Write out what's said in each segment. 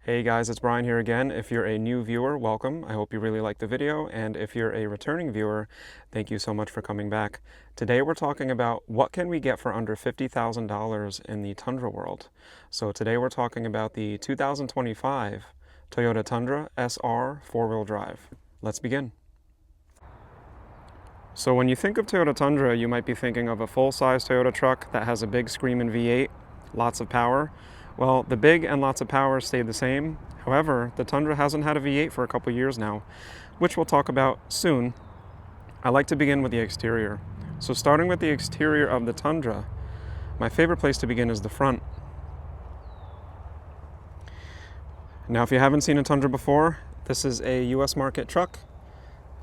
Hey guys, it's Brian here again. If you're a new viewer, welcome. I hope you really liked the video. And if you're a returning viewer, thank you so much for coming back. Today we're talking about what can we get for under $50,000 in the Tundra world. So today we're talking about the 2025 Toyota Tundra SR four-wheel drive. Let's begin. So when you think of Toyota Tundra, you might be thinking of a full-size Toyota truck that has a big screaming V8, lots of power. Well, the big and lots of power stayed the same. However, the Tundra hasn't had a V8 for a couple years now, which we'll talk about soon. I like to begin with the exterior. So starting with the exterior of the Tundra, my favorite place to begin is the front. Now, if you haven't seen a Tundra before, this is a US market truck.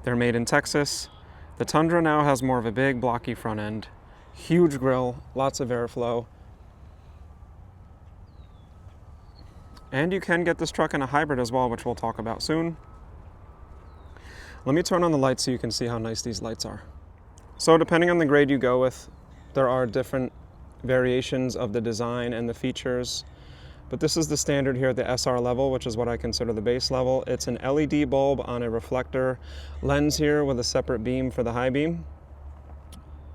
They're made in Texas. The Tundra now has more of a big, blocky front end, huge grille, lots of airflow. And you can get this truck in a hybrid as well, which we'll talk about soon. Let me turn on the lights so you can see how nice these lights are. So depending on the grade you go with, there are different variations of the design and the features. But this is the standard here at the SR level, which is what I consider the base level. It's an LED bulb on a reflector lens here with a separate beam for the high beam.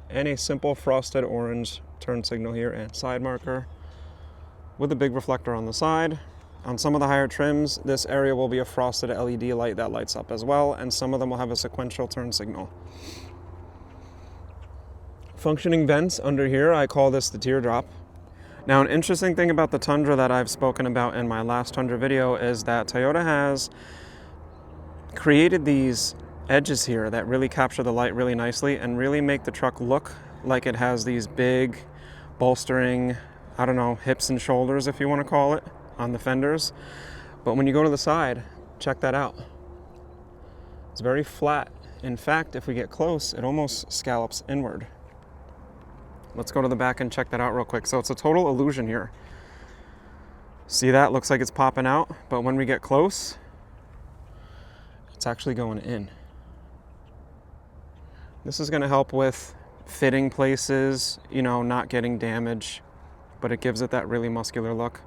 And a simple frosted orange turn signal here and side marker with a big reflector on the side. On some of the higher trims, this area will be a frosted LED light that lights up as well, and some of them will have a sequential turn signal. Functioning vents under here, I call this the teardrop. Now, an interesting thing about the Tundra that I've spoken about in my last Tundra video is that Toyota has created these edges here that really capture the light really nicely and really make the truck look like it has these big bolstering, I don't know, hips and shoulders, if you want to call it, on the fenders. But when you go to the side, check that out. It's very flat. In fact, if we get close, it almost scallops inward. Let's go to the back and check that out real quick. So it's a total illusion here. See that? Looks like it's popping out, but when we get close, it's actually going in. This is going to help with fitting places, not getting damage, but it gives it that really muscular look.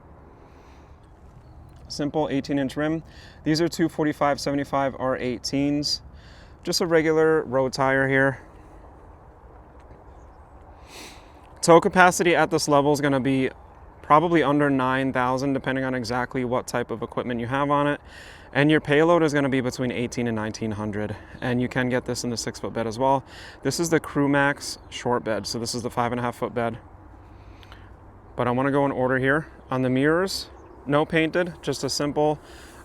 Simple 18-inch rim. These are 245/75 R18s. Just a regular road tire here. Tow capacity at this level is going to be probably under 9,000, depending on exactly what type of equipment you have on it. And your payload is going to be between 1,800 and 1,900. And you can get this in the 6-foot bed as well. This is the Crew Max short bed. So this is the 5.5-foot bed. But I want to go in order here. On the mirrors, no painted, just a simple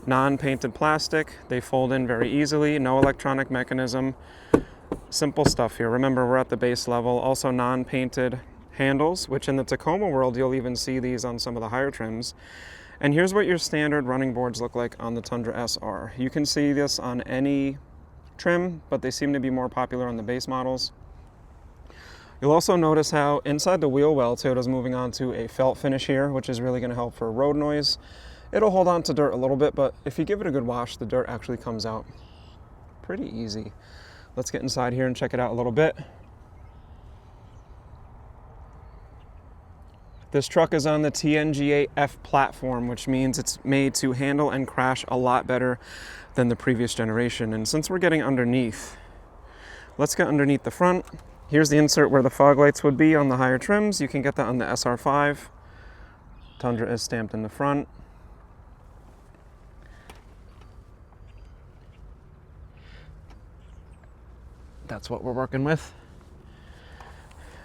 non-painted plastic. They fold in very easily, no electronic mechanism. Simple stuff here. Remember, we're at the base level. Also non-painted handles, which in the Tacoma world, you'll even see these on some of the higher trims. And here's what your standard running boards look like on the Tundra SR. You can see this on any trim, but they seem to be more popular on the base models. You'll also notice how inside the wheel well, Toyota's moving on to a felt finish here, which is really going to help for road noise. It'll hold on to dirt a little bit, but if you give it a good wash, the dirt actually comes out pretty easy. Let's get inside here and check it out a little bit. This truck is on the TNGA-F platform, which means it's made to handle and crash a lot better than the previous generation. And since we're getting underneath, let's get underneath the front. Here's the insert where the fog lights would be on the higher trims. You can get that on the SR5. Tundra is stamped in the front. That's what we're working with.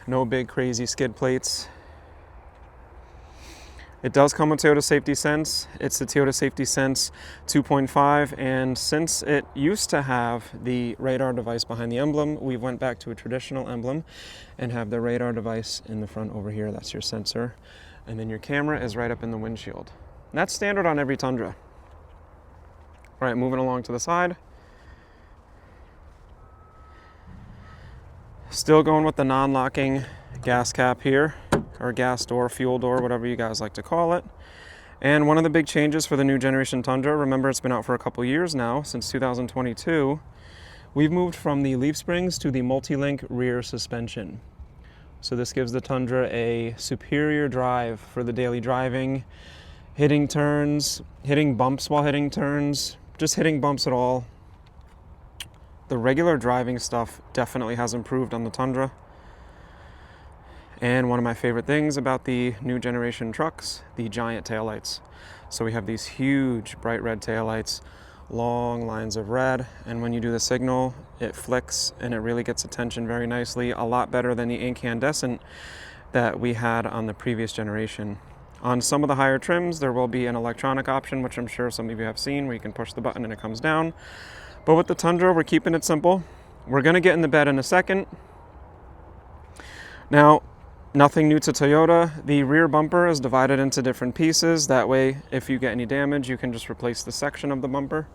No big crazy skid plates. It does come with Toyota Safety Sense. It's the Toyota Safety Sense 2.5, and since it used to have the radar device behind the emblem, we went back to a traditional emblem and have the radar device in the front over here. That's your sensor. And then your camera is right up in the windshield. And that's standard on every Tundra. All right, moving along to the side. Still going with the non-locking gas cap here, or gas door, fuel door, whatever you guys like to call it. And one of the big changes for the new generation Tundra, remember it's been out for a couple years now, since 2022, we've moved from the leaf springs to the multi-link rear suspension. So this gives the Tundra a superior drive for the daily driving hitting turns, hitting bumps while hitting turns, just hitting bumps at all. The regular driving stuff definitely has improved on the Tundra. And one of my favorite things about the new generation trucks, the giant taillights. So we have these huge bright red taillights, long lines of red, and when you do the signal, it flicks and it really gets attention very nicely, a lot better than the incandescent that we had on the previous generation. On some of the higher trims, there will be an electronic option, which I'm sure some of you have seen, where you can push the button and it comes down. But with the Tundra, we're keeping it simple. We're gonna get in the bed in a second. Now, nothing new to Toyota. The rear bumper is divided into different pieces. That way, if you get any damage, you can just replace the section of the bumper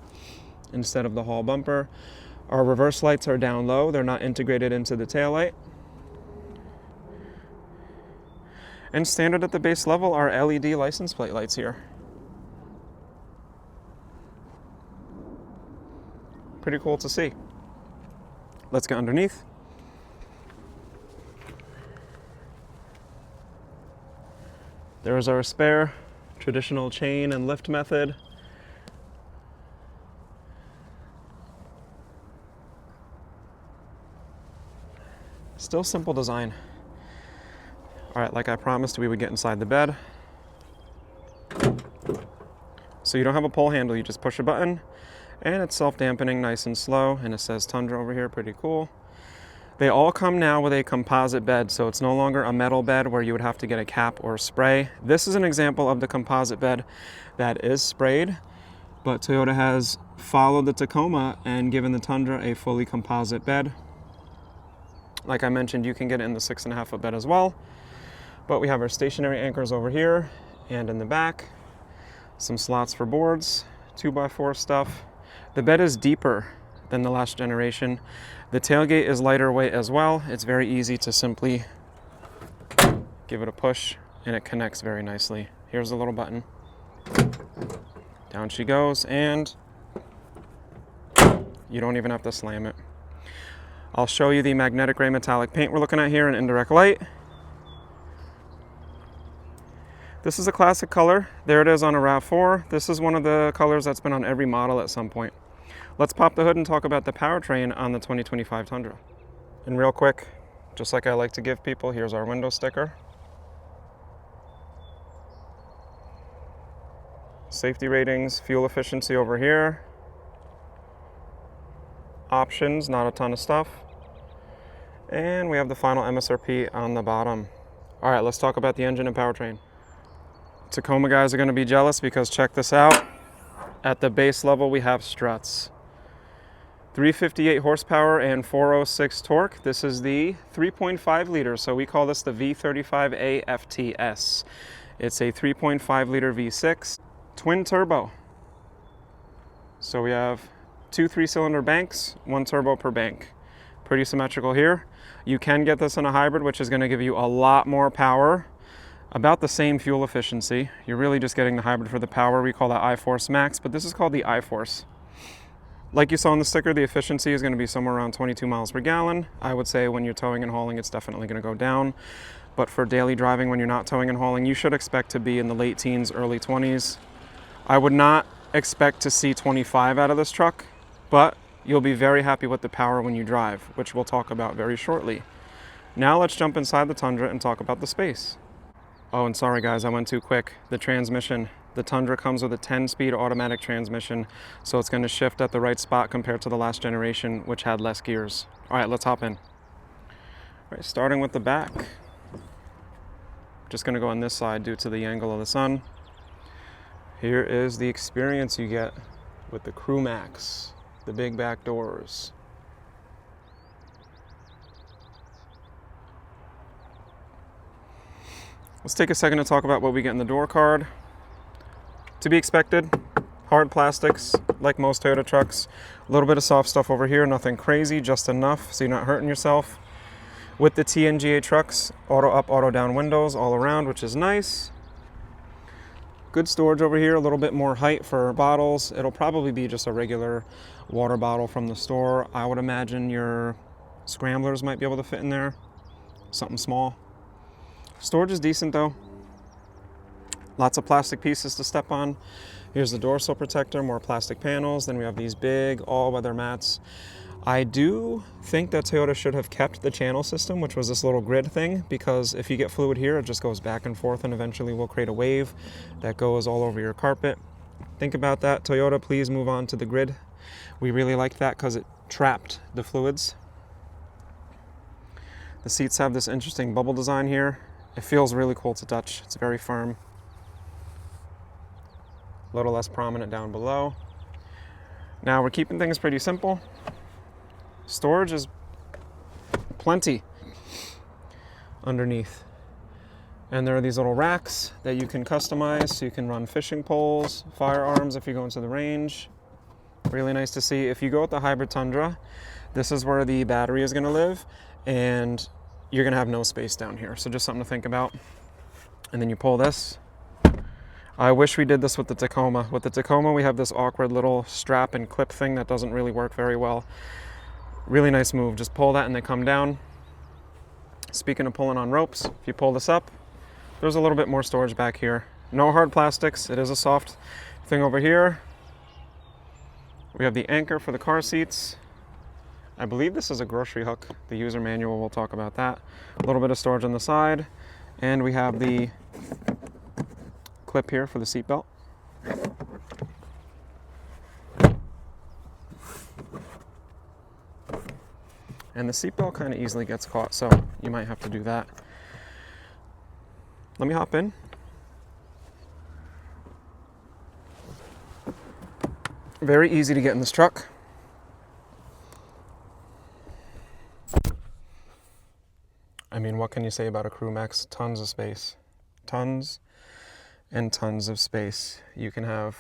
instead of the whole bumper. Our reverse lights are down low. They're not integrated into the taillight. And standard at the base level are LED license plate lights here. Pretty cool to see. Let's get underneath. There is our spare, traditional chain and lift method. Still simple design. All right, like I promised, we would get inside the bed. So you don't have a pull handle, you just push a button, and it's self-dampening, nice and slow, and it says Tundra over here, pretty cool. They all come now with a composite bed, so it's no longer a metal bed where you would have to get a cap or spray. This is an example of the composite bed that is sprayed, but Toyota has followed the Tacoma and given the Tundra a fully composite bed. Like I mentioned, you can get it in the 6.5 foot bed as well. But we have our stationary anchors over here and in the back. Some slots for boards, 2x4 stuff. The bed is deeper than the last generation. The tailgate is lighter weight as well. It's very easy to simply give it a push and it connects very nicely. Here's the little button. Down she goes, and you don't even have to slam it. I'll show you the magnetic gray metallic paint we're looking at here in indirect light. This is a classic color. There it is on a RAV4. This is one of the colors that's been on every model at some point. Let's pop the hood and talk about the powertrain on the 2025 Tundra. And real quick, just like I like to give people, here's our window sticker. Safety ratings, fuel efficiency over here. Options, not a ton of stuff. And we have the final MSRP on the bottom. All right, let's talk about the engine and powertrain. Tacoma guys are going to be jealous because check this out. At the base level, we have struts. 358 horsepower and 406 torque. This is the 3.5 liter, so we call this the V35A FTS. It's a 3.5 liter V6, twin turbo. So we have two 3-cylinder banks, one turbo per bank. Pretty symmetrical here. You can get this in a hybrid, which is going to give you a lot more power. About the same fuel efficiency. You're really just getting the hybrid for the power. We call that iForce Max, but this is called the iForce. Like you saw on the sticker, the efficiency is going to be somewhere around 22 miles per gallon. I would say when you're towing and hauling, it's definitely going to go down. But for daily driving, when you're not towing and hauling, you should expect to be in the late teens, early 20s. I would not expect to see 25 out of this truck, but you'll be very happy with the power when you drive, which we'll talk about very shortly. Now let's jump inside the Tundra and talk about the space. Oh, and sorry guys, I went too quick. The transmission. The Tundra comes with a 10-speed automatic transmission, so it's going to shift at the right spot compared to the last generation, which had less gears. All right, let's hop in. All right, starting with the back. Just going to go on this side due to the angle of the sun. Here is the experience you get with the Crew Max, the big back doors. Let's take a second to talk about what we get in the door card. To be expected, hard plastics, like most Toyota trucks. A little bit of soft stuff over here, nothing crazy, just enough so you're not hurting yourself. With the TNGA trucks, auto up, auto down windows all around, which is nice. Good storage over here, a little bit more height for bottles. It'll probably be just a regular water bottle from the store. I would imagine your scramblers might be able to fit in there, something small. Storage is decent though. Lots of plastic pieces to step on. Here's the door sill protector, more plastic panels. Then we have these big all-weather mats. I do think that Toyota should have kept the channel system, which was this little grid thing, because if you get fluid here, it just goes back and forth and eventually will create a wave that goes all over your carpet. Think about that. Toyota, please move on to the grid. We really liked that because it trapped the fluids. The seats have this interesting bubble design here. It feels really cool to touch. It's very firm. A little less prominent down below. Now we're keeping things pretty simple. Storage is plenty underneath. And there are these little racks that you can customize, so you can run fishing poles, firearms if you go into the range. Really nice to see. If you go with the hybrid Tundra, this is where the battery is going to live, and you're going to have no space down here. So just something to think about. And then you pull this. I wish we did this with the Tacoma. With the Tacoma, we have this awkward little strap and clip thing that doesn't really work very well. Really nice move. Just pull that and they come down. Speaking of pulling on ropes, if you pull this up, there's a little bit more storage back here. No hard plastics. It is a soft thing over here. We have the anchor for the car seats. I believe this is a grocery hook. The user manual, we'll talk about that. A little bit of storage on the side. And we have the clip here for the seat belt. And the seatbelt kind of easily gets caught, so you might have to do that. Let me hop in. Very easy to get in this truck. I mean, what can you say about a Crew Max? Tons of space. Tons and tons of space. You can have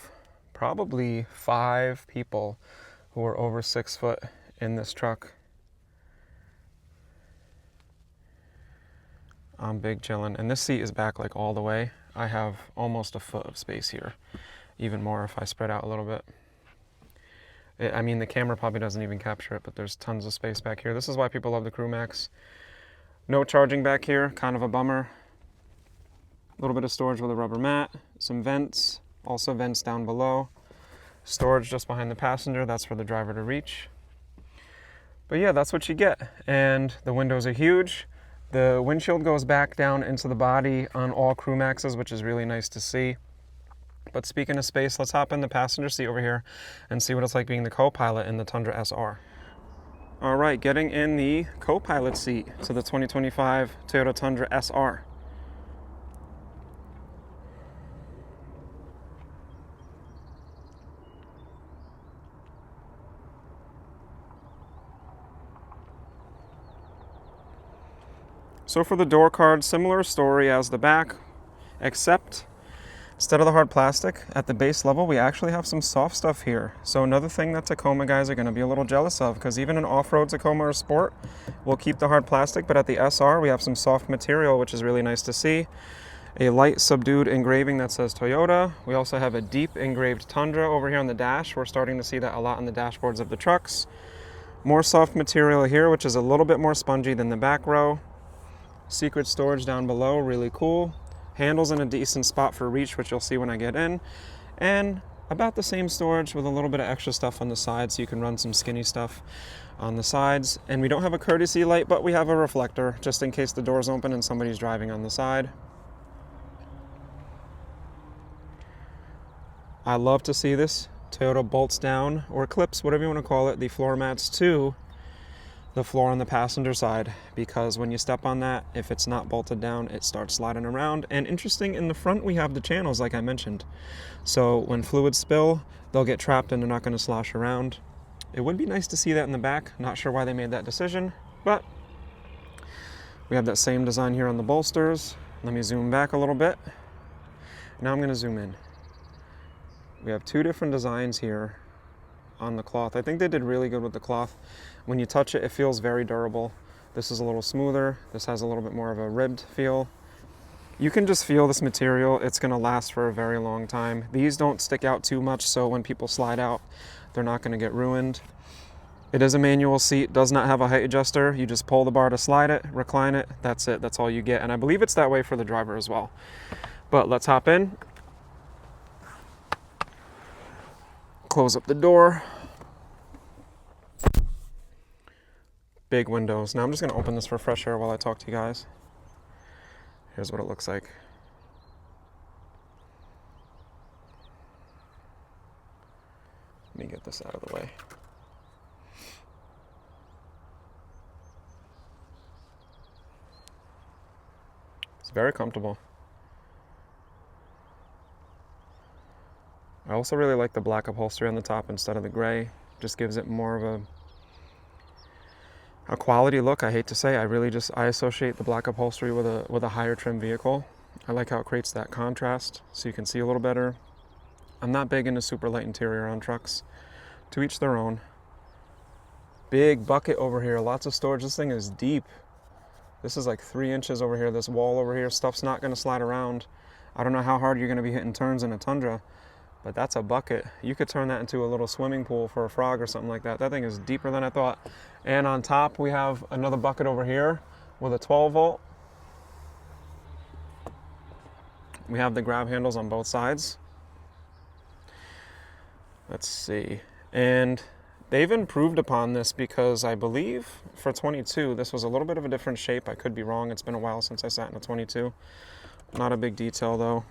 probably 5 people who are over 6 foot in this truck. I'm big chillin', and this seat is back like all the way. I have almost a foot of space here, even more if I spread out a little bit. I mean, the camera probably doesn't even capture it, but there's tons of space back here. This is why people love the Crew Max. No charging back here, kind of a bummer. A little bit of storage with a rubber mat, some vents, also vents down below. Storage just behind the passenger, that's for the driver to reach. But yeah, that's what you get. And the windows are huge. The windshield goes back down into the body on all Crew Maxes, which is really nice to see. But speaking of space, let's hop in the passenger seat over here and see what it's like being the co-pilot in the Tundra SR. All right, getting in the co-pilot seat to the 2025 Toyota Tundra SR. So for the door card, similar story as the back, except instead of the hard plastic, at the base level, we actually have some soft stuff here. So another thing that Tacoma guys are gonna be a little jealous of, because even an off-road Tacoma or Sport, we'll keep the hard plastic, but at the SR, we have some soft material, which is really nice to see. A light subdued engraving that says Toyota. We also have a deep engraved Tundra over here on the dash. We're starting to see that a lot on the dashboards of the trucks. More soft material here, which is a little bit more spongy than the back row. Secret storage down below, really cool. Handles in a decent spot for reach, which you'll see when I get in. And about the same storage with a little bit of extra stuff on the sides, so you can run some skinny stuff on the sides. And we don't have a courtesy light, but we have a reflector, just in case the door's open and somebody's driving on the side. I love to see this. Toyota bolts down, or clips, whatever you want to call it, the floor mats to the floor on the passenger side, because when you step on that, if it's not bolted down, it starts sliding around. And interesting, in the front we have the channels like I mentioned, so when fluids spill, they'll get trapped and they're not going to slosh around. It would be nice to see that in the back. Not sure why they made that decision, but we have that same design here on the bolsters. Let me zoom back a little bit. Now I'm going to zoom in. We have 2 different designs here on the cloth. I think they did really good with the cloth. When you touch it, it feels very durable. This is a little smoother. This has a little bit more of a ribbed feel. You can just feel this material. It's going to last for a very long time. These don't stick out too much, so when people slide out, they're not going to get ruined. It is a manual seat, does not have a height adjuster. You just pull the bar to slide it, recline it. That's it. That's all you get. And I believe it's that way for the driver as well. But let's hop in Close up the door. Big windows. Now I'm just going to open this for fresh air while I talk to you guys. Here's what it looks like. Let me get this out of the way. It's very comfortable. I also really like the black upholstery on the top instead of the gray. Just gives it more of a quality look. I hate to say, I associate the black upholstery with a higher trim vehicle. I like how it creates that contrast so you can see a little better. I'm not big into super light interior on trucks. To each their own. Big bucket over here, lots of storage. This thing is deep. This is like 3 inches over here. This wall over here, stuff's not going to slide around. I don't know how hard you're going to be hitting turns in a Tundra, but that's a bucket. You could turn that into a little swimming pool for a frog or something like that. That thing is deeper than I thought. And on top we have another bucket over here with a 12 volt. We have the grab handles on both sides. Let's see. And they've improved upon this because I believe for 22, this was a little bit of a different shape. I could be wrong. It's been a while since I sat in a 22. Not a big detail though.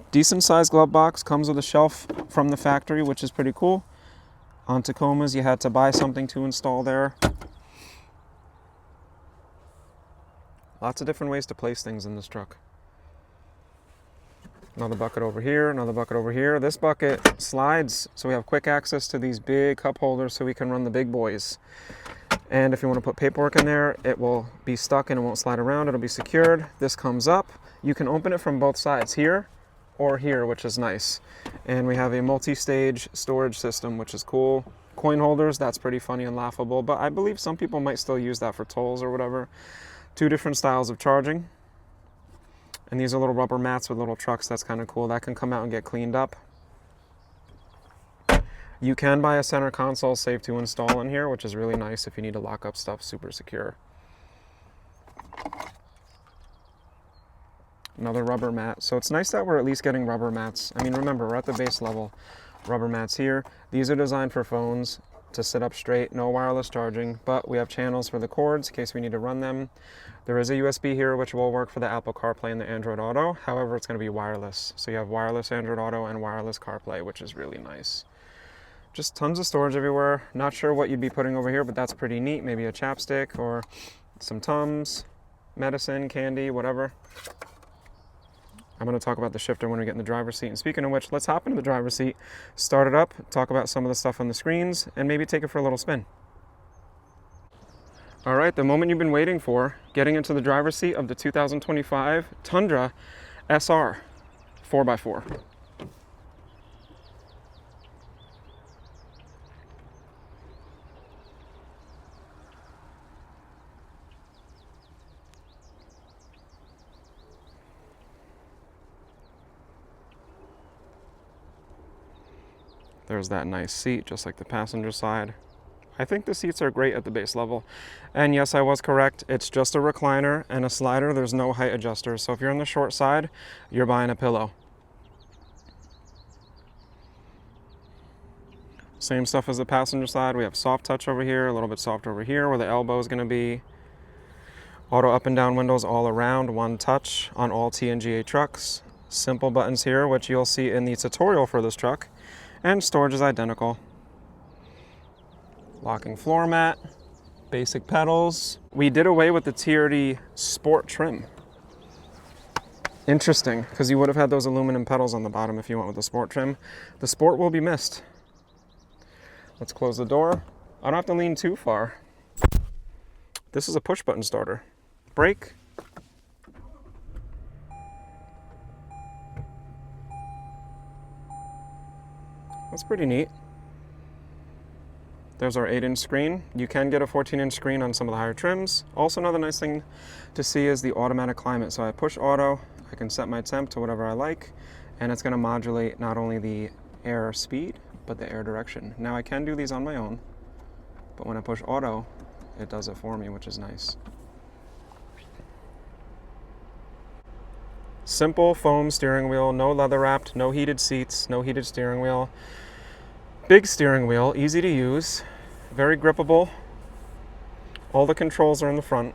Decent sized glove box, comes with a shelf from the factory, which is pretty cool. On Tacomas, you had to buy something to install there. Lots of different ways to place things in this truck. Another bucket over here, another bucket over here. This bucket slides, so we have quick access to these big cup holders so we can run the big boys. And if you want to put paperwork in there, it will be stuck and it won't slide around. It'll be secured. This comes up. You can open it from both sides, here or here, which is nice. And we have a multi-stage storage system, which is cool. Coin holders, that's pretty funny and laughable, but I believe some people might still use that for tolls or whatever. 2 different styles of charging. And these are little rubber mats with little trucks. That's kind of cool. That can come out and get cleaned up. You can buy a center console safe to install in here, which is really nice if you need to lock up stuff super secure. Another rubber mat. So it's nice that we're at least getting rubber mats. I mean, remember, we're at the base level. Rubber mats here. These are designed for phones to sit up straight, no wireless charging, but we have channels for the cords in case we need to run them. There is a USB here which will work for the Apple CarPlay and the Android Auto. However, it's going to be wireless. So you have wireless Android Auto and wireless CarPlay, which is really nice. Just tons of storage everywhere. Not sure what you'd be putting over here, but that's pretty neat. Maybe a chapstick or some Tums, medicine, candy, whatever. I'm going to talk about the shifter when we get in the driver's seat. And speaking of which, let's hop into the driver's seat, start it up, talk about some of the stuff on the screens, and maybe take it for a little spin. All right, the moment you've been waiting for, getting into the driver's seat of the 2025 Tundra SR 4x4. There's that nice seat, just like the passenger side. I think the seats are great at the base level. And yes, I was correct. It's just a recliner and a slider. There's no height adjuster. So if you're on the short side, you're buying a pillow. Same stuff as the passenger side. We have soft touch over here, a little bit soft over here where the elbow is going to be. Auto up and down windows all around, one touch on all TNGA trucks. Simple buttons here, which you'll see in the tutorial for this truck. And storage is identical. Locking floor mat, basic pedals. We did away with the TRD Sport trim. Interesting, because you would have had those aluminum pedals on the bottom if you went with the Sport trim. The Sport will be missed. Let's close the door. I don't have to lean too far. This is a push button starter. Brake. That's pretty neat. There's our 8-inch screen. You can get a 14-inch screen on some of the higher trims. Also, another nice thing to see is the automatic climate. So I push auto, I can set my temp to whatever I like, and it's going to modulate not only the air speed, but the air direction. Now I can do these on my own, but when I push auto, it does it for me, which is nice. Simple foam steering wheel, no leather wrapped, no heated seats, no heated steering wheel. Big steering wheel, easy to use, very grippable. All the controls are in the front.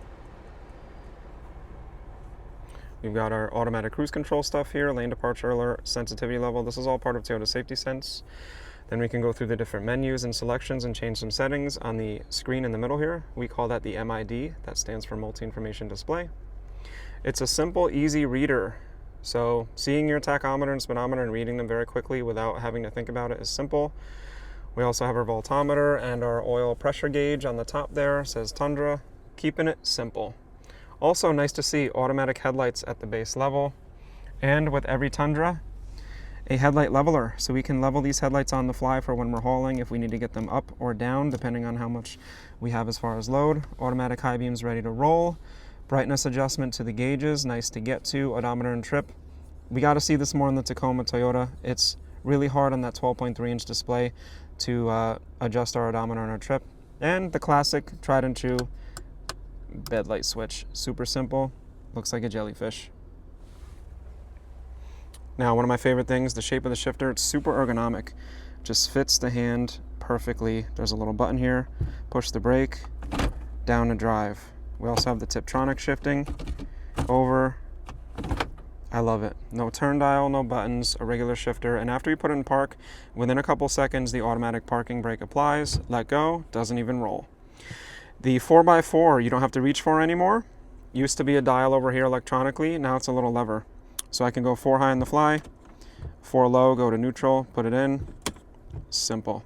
We've got our automatic cruise control stuff here, lane departure alert, sensitivity level. This is all part of Toyota Safety Sense. Then we can go through the different menus and selections and change some settings on the screen in the middle here. We call that the MID. That stands for Multi-Information Display. It's a simple, easy reader. So seeing your tachometer and speedometer and reading them very quickly without having to think about it is simple. We also have our voltometer and our oil pressure gauge on the top there. It says Tundra, keeping it simple. Also nice to see automatic headlights at the base level, and with every Tundra, a headlight leveler. So we can level these headlights on the fly for when we're hauling if we need to get them up or down, depending on how much we have as far as load. Automatic high beams ready to roll. Brightness adjustment to the gauges, nice to get to. Odometer and trip. We got to see this more in the Tacoma Toyota. It's really hard on that 12.3-inch display to adjust our odometer and our trip. And the classic tried and true bed light switch. Super simple, looks like a jellyfish. Now, one of my favorite things, the shape of the shifter, it's super ergonomic. Just fits the hand perfectly. There's a little button here, push the brake, down to drive. We also have the Tiptronic shifting, over. I love it. No turn dial, no buttons, a regular shifter, and after you put it in park, within a couple seconds, the automatic parking brake applies, let go, doesn't even roll. The 4x4 you don't have to reach for anymore. Used to be a dial over here electronically, now it's a little lever. So I can go 4 high on the fly, 4 low, go to neutral, put it in. Simple.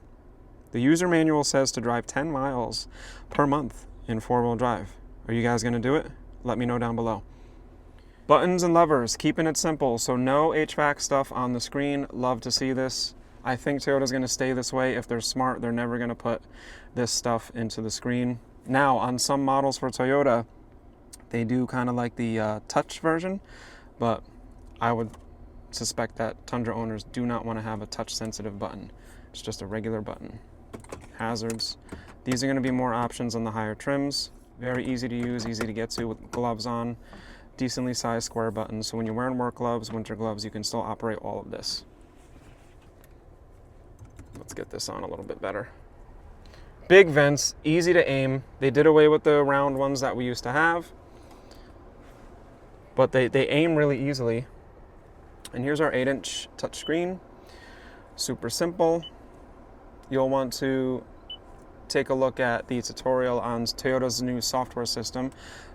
The user manual says to drive 10 miles per month in 4-wheel drive. Are you guys gonna do it? Let me know down below. Buttons and levers, keeping it simple. So no HVAC stuff on the screen. Love to see this. I think Toyota's gonna stay this way. If they're smart, they're never gonna put this stuff into the screen. Now, on some models for Toyota, they do kind of like the touch version, but I would suspect that Tundra owners do not want to have a touch-sensitive button. It's just a regular button. Hazards. These are going to be more options on the higher trims. Very easy to use, easy to get to with gloves on. Decently sized square buttons, so when you're wearing work gloves, winter gloves, you can still operate all of this. Let's get this on a little bit better. Big vents, easy to aim. They did away with the round ones that we used to have, but they aim really easily. And here's our 8-inch touchscreen. Super simple. You'll want to take a look at the tutorial on Toyota's new software system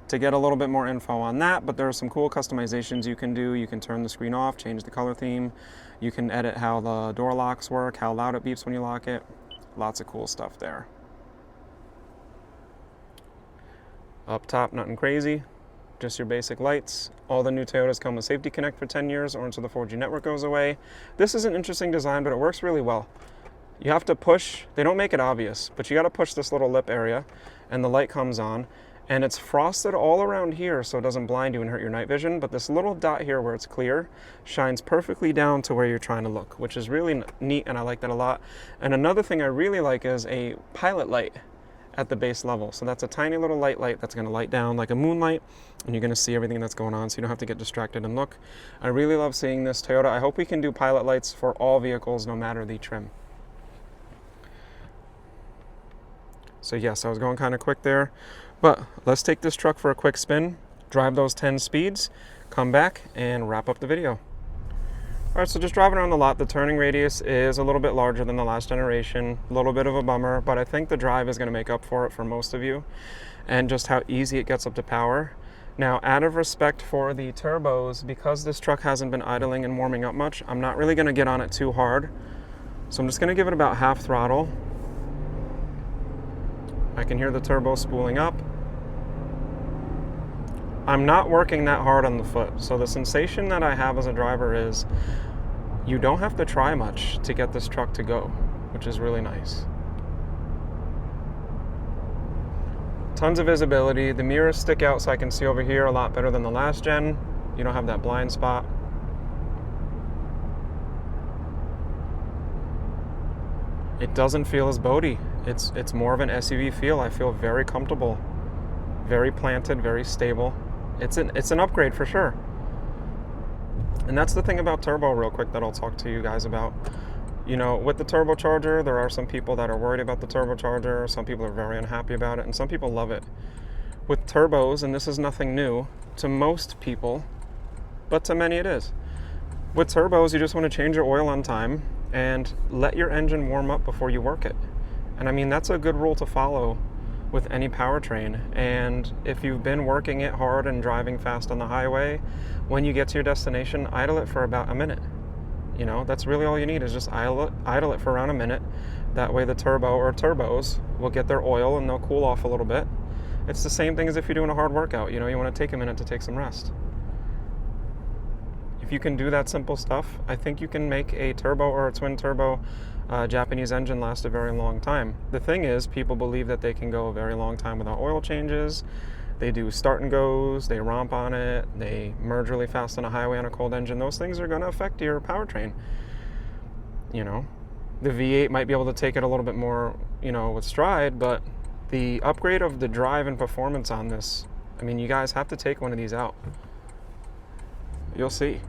to get a little bit more info on that, but there are some cool customizations you can do. You can turn the screen off, change the color theme. You can edit how the door locks work, how loud it beeps when you lock it. Lots of cool stuff there. Up top, nothing crazy. Just your basic lights. All the new Toyotas come with Safety Connect for 10 years or until the 4G network goes away. This is an interesting design, but it works really well. You have to push, they don't make it obvious, but you got to push this little lip area and the light comes on, and it's frosted all around here so it doesn't blind you and hurt your night vision, but this little dot here where it's clear shines perfectly down to where you're trying to look, which is really neat, and I like that a lot. And another thing I really like is a pilot light at the base level. So that's a tiny little light that's going to light down like a moonlight, and you're going to see everything that's going on so you don't have to get distracted and look. I really love seeing this Toyota. I hope we can do pilot lights for all vehicles no matter the trim. So yes, I was going kind of quick there, but let's take this truck for a quick spin, drive those 10 speeds, come back and wrap up the video. All right, so just driving around the lot, the turning radius is a little bit larger than the last generation, a little bit of a bummer, but I think the drive is going to make up for it for most of you, and just how easy it gets up to power. Now, out of respect for the turbos, because this truck hasn't been idling and warming up much, I'm not really going to get on it too hard. So I'm just going to give it about half throttle. I can hear the turbo spooling up. I'm not working that hard on the foot, so the sensation that I have as a driver is you don't have to try much to get this truck to go, which is really nice. Tons of visibility. The mirrors stick out so I can see over here a lot better than the last gen. You don't have that blind spot. It doesn't feel as boaty. It's more of an SUV feel. I feel very comfortable, very planted, very stable. It's an upgrade for sure. And that's the thing about turbo real quick that I'll talk to you guys about. You know, with the turbocharger, there are some people that are worried about the turbocharger, some people are very unhappy about it, and some people love it. With turbos, and this is nothing new to most people, but to many it is. With turbos, you just want to change your oil on time and let your engine warm up before you work it. And I mean, that's a good rule to follow with any powertrain. And if you've been working it hard and driving fast on the highway, when you get to your destination, idle it for about a minute. You know, that's really all you need, is just idle it for around a minute. That way the turbo or turbos will get their oil and they'll cool off a little bit. It's the same thing as if you're doing a hard workout. You know, you want to take a minute to take some rest. If you can do that simple stuff, I think you can make a turbo or a twin turbo Japanese engine last a very long time. The thing is, people believe that they can go a very long time without oil changes. They do start and goes, they romp on it, they merge really fast on a highway on a cold engine. Those things are going to affect your powertrain. You know, the V8 might be able to take it a little bit more, you know, with stride, but the upgrade of the drive and performance on this, I mean, you guys have to take one of these out. You'll see.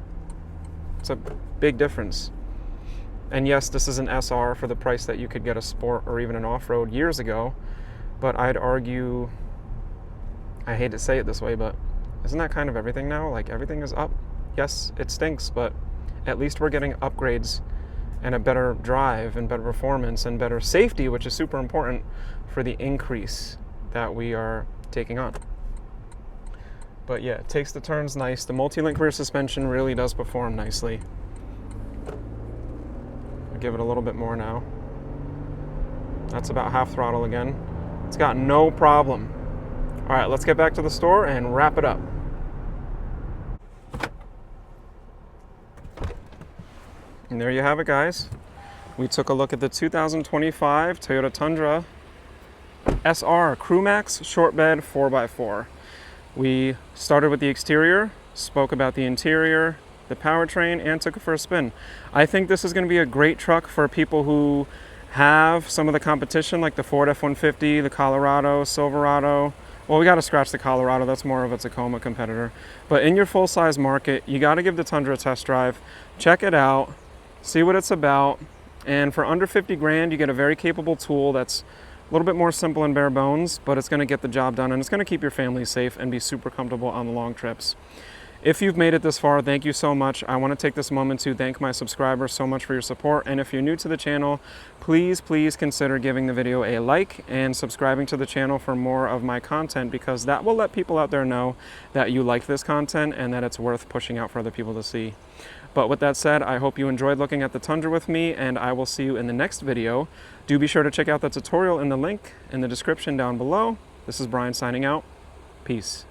It's a big difference. And yes, this is an SR for the price that you could get a sport or even an off-road years ago, but I'd argue, I hate to say it this way, but isn't that kind of everything now? Like, everything is up. Yes, it stinks, but at least we're getting upgrades and a better drive and better performance and better safety, which is super important for the increase that we are taking on. But yeah, it takes the turns nice. The multi-link rear suspension really does perform nicely. I'll give it a little bit more now. That's about half throttle again. It's got no problem. All right, let's get back to the store and wrap it up. And there you have it, guys. We took a look at the 2025 Toyota Tundra SR Crew Max short bed 4x4. We started with the exterior, spoke about the interior, the powertrain, and took it for a spin. I think this is going to be a great truck for people who have some of the competition, like the Ford F-150, the Colorado, Silverado. Well, we got to scratch the Colorado. That's more of a Tacoma competitor. But in your full-size market, you got to give the Tundra a test drive. Check it out. See what it's about. And for under 50 grand, you get a very capable tool that's a little bit more simple and bare bones, but it's going to get the job done, and it's going to keep your family safe and be super comfortable on the long trips. If you've made it this far, thank you so much. I want to take this moment to thank my subscribers so much for your support. And if you're new to the channel, please consider giving the video a like and subscribing to the channel for more of my content, because that will let people out there know that you like this content and that it's worth pushing out for other people to see. But with that said, I hope you enjoyed looking at the Tundra with me, and I will see you in the next video. Do be sure to check out the tutorial in the link in the description down below. This is Brian signing out. Peace.